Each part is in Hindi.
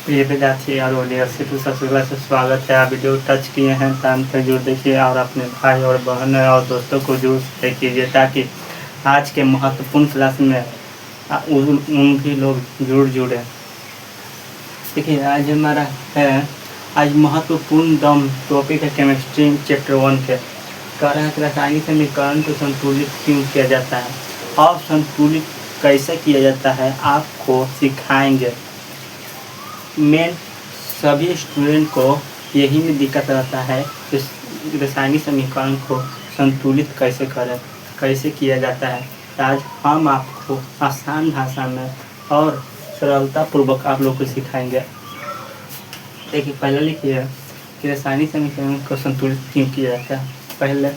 प्रिय विद्यार्थी और ऑडियंस सबसे से स्वागत है। आप वीडियो टच किए हैं तो अंत तक जरूर देखिए और अपने भाई और बहन और दोस्तों को जरूर शेयर कीजिए ताकि आज के महत्वपूर्ण क्लास में उनके लोग जरूर जुड़े। देखिए आज हमारा है आज महत्वपूर्ण दम टॉपिक है केमिस्ट्री चैप्टर 1 के। कह रहे हैं कि रासायनिक समीकरण को संतुलित क्यों किया जाता है और संतुलित कैसे किया जाता है आपको सिखाएंगे। मेन सभी स्टूडेंट को यही में दिक्कत रहता है कि रासायनिक समीकरण को संतुलित कैसे करें, कैसे किया जाता है। आज हम आपको आसान भाषा में और सरलता पूर्वक आप लोग को सिखाएंगे। देखिए पहले लिखिए कि रासायनिक समीकरण को संतुलित क्यों किया जाता है। पहले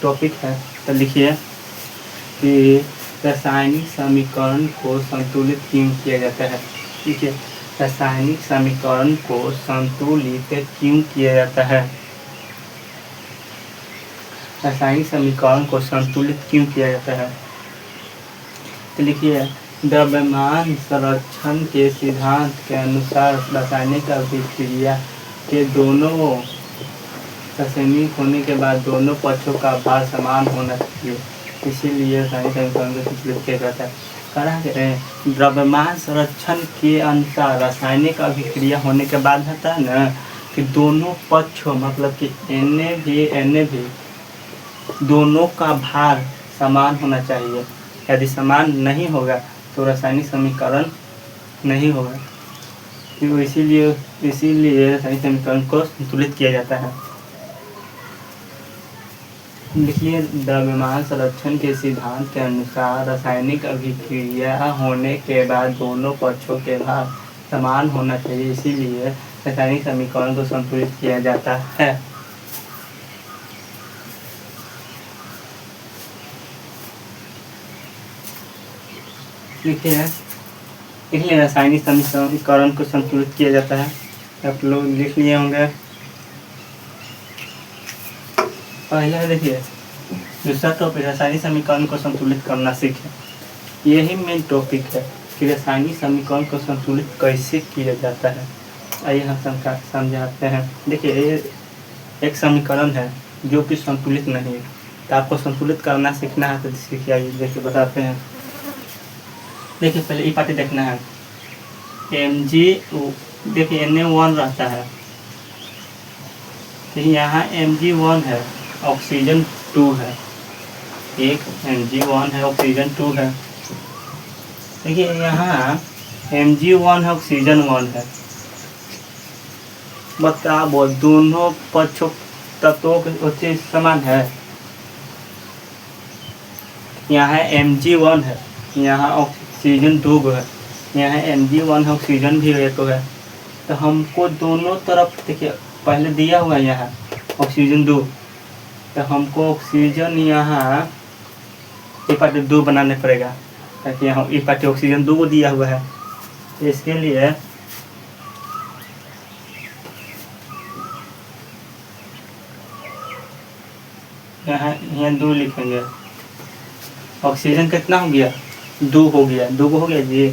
टॉपिक है तो लिखिए कि रासायनिक समीकरण को संतुलित क्यों किया जाता है। ठीक है, रासायनिक समीकरण को संतुलित क्यों किया जाता है। रासायनिक समीकरण को संतुलित क्यों किया जाता है तो लिखिए द्रव्यमान संरक्षण के सिद्धांत के अनुसार रासायनिक अभिक्रिया के दोनों रासायनिक होने के बाद दोनों पक्षों का भार समान होना चाहिए, इसीलिए रासायनिक समीकरण को संतुलित किया जाता है। द्रव्यमान संरक्षण के अनुसार रासायनिक अभिक्रिया होने के बाद होता है ना कि दोनों पक्षों मतलब कि Na भी दोनों का भार समान होना चाहिए। यदि समान नहीं होगा तो रासायनिक समीकरण नहीं होगा, तो इसीलिए रासायनिक समीकरण को संतुलित किया जाता है। देखिए द्रव्यमान संरक्षण के सिद्धांत के अनुसार रासायनिक अभिक्रिया होने के बाद दोनों पक्षों के भार समान होना चाहिए, इसीलिए रासायनिक समीकरण को संतुलित किया जाता है। देखिए इसलिए रासायनिक समीकरण को संतुलित किया जाता है। आप लोग लिख लिए होंगे। पहले देखिए दूसरा टॉपिक रासायनिक समीकरण को संतुलित करना सीखें। यही मेन टॉपिक है कि रासायनिक समीकरण को संतुलित कैसे किया जाता है। आइए हम समझाते हैं। देखिए एक समीकरण है जो कि संतुलित नहीं है, तो आपको संतुलित करना सीखना है तो सीखिए। आइए देखिए बताते हैं। देखिए पहले ये पार्टी देखना है Mg, देखिए Na1 रहता है, यहाँ Mg1 है, ऑक्सीजन 2 है, एक Mg1 है ऑक्सीजन 2 है। देखिए यहाँ Mg1 है ऑक्सीजन 1 है। बताओ दोनों पक्षों तत्वों के समान है। यहाँ Mg1 है, यहाँ ऑक्सीजन 2 है, यहाँ Mg1 है ऑक्सीजन भी 1 है। तो हमको दोनों तरफ देखिए पहले दिया हुआ है यहाँ ऑक्सीजन 2, तो हमको ऑक्सीजन यहाँ एक पार्टी 2 बनाने पड़ेगा ताकि यहाँ एक पार्टी ऑक्सीजन 2 को दिया हुआ है। तो इसके लिए यहाँ 2 लिखेंगे। ऑक्सीजन कितना हो गया 2 हो गया, 2 हो गया जी।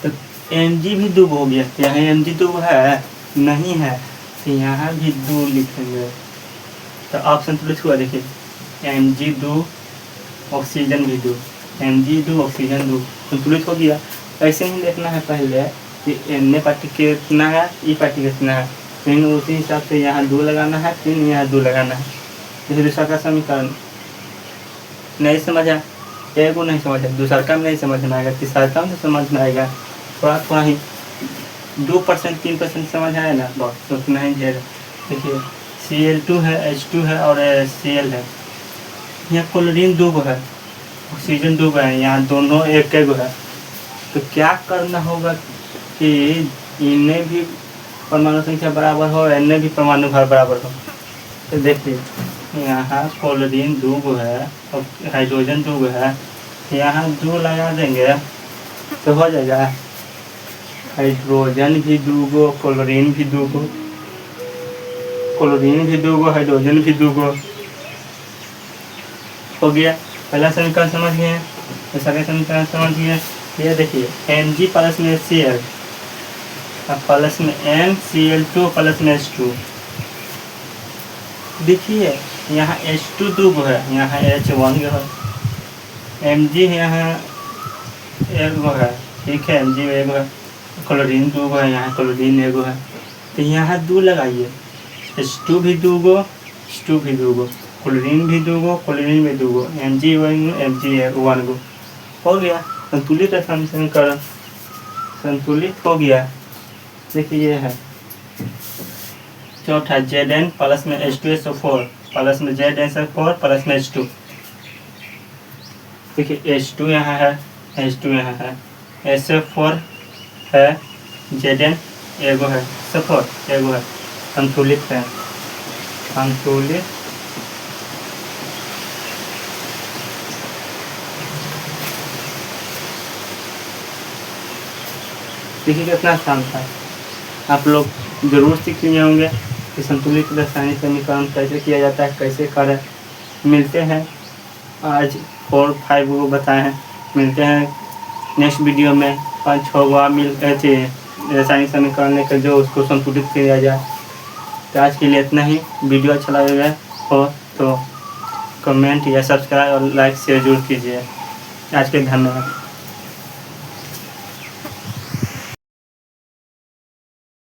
तो Mg भी 2 हो गया, यहाँ Mg 2 है नहीं है तो यहाँ भी 2 लिखेंगे। तो आप संतुलित हुआ। देखिए Mg2 ऑक्सीजन भी 2, Mg2 ऑक्सीजन 2 संतुलित हो गया। ऐसे ही देखना है पहले कि Na पार्टी कितना है, ई पार्टी कितना है, फिर उसी हिसाब से यहाँ 2 लगाना है, फिर यहाँ 2 लगाना है। जैसे दूसरा का समीकरण नहीं समझा, एक को नहीं समझा, दूसरा का नहीं समझ में आएगा, तीसरा का तो समझ में आएगा। थोड़ा ही 2% 3% समझ आया ना, बहुत उतना ही है। देखिए Cl2 है, H2 है और Cl है। यहाँ क्लोरीन 2 है, ऑक्सीजन 2 है, यहाँ दोनों एक है। तो क्या करना होगा कि इन्हें भी परमाणु संख्या बराबर हो, इन्हें भी परमाणु भार बराबर हो। तो देखिए यहाँ क्लोरीन 2 है और हाइड्रोजन 2 है, यहाँ 2 लगा देंगे तो हो जाएगा हाइड्रोजन भी 2, क्लोरीन भी 2, क्लोरीन भी 2, हाइड्रोजन भी 2 हो गया। पहला समीकरण समझ गए, दूसरा समीकरण समझ गए। ये देखिए Mg प्लस में Cl अब प्लस में NCl2 प्लस में H2। देखिए यहाँ H2 दो गो है, यहाँ H1 गो है, Mg यहाँ एक गो है, ठीक है, Mg एक गो है, क्लोरीन दो गो है, यहाँ क्लोरीन एक गो है, तो यहाँ दो लगाइए, H2 भी दो गो, H2 भी दो गो, क्लोरीन भी दो गो, क्लोरीन भी दो गो, Mg वन गो, हो गया संतुलित रासायनिक समीकरण, संतुलित हो गया। देखिए ये है चौथा Zn प्लस में H2SO4 प्लस में ZnSO4 प्लस में H2। देखिए H2 यहाँ है, H2 यहाँ है, SO4 है, Zn एगो है, SO4 एगो है, संतुलित है, संतुलित। देखिए कितना आसान था, आप लोग ज़रूर सीख लिए होंगे कि संतुलित रासायनिक समीकरण कैसे किया जाता है, कैसे करें। मिलते हैं, आज 4-5 को बताए हैं, मिलते हैं नेक्स्ट वीडियो में 5-6 गो मिलते थे रासायनिक समीकरण लेकर जो उसको संतुलित किया जाए। तो आज के लिए इतना ही। वीडियो अच्छा लगेगा हो तो कमेंट या सब्सक्राइब और लाइक शेयर जरूर कीजिए। आज के धन्यवाद।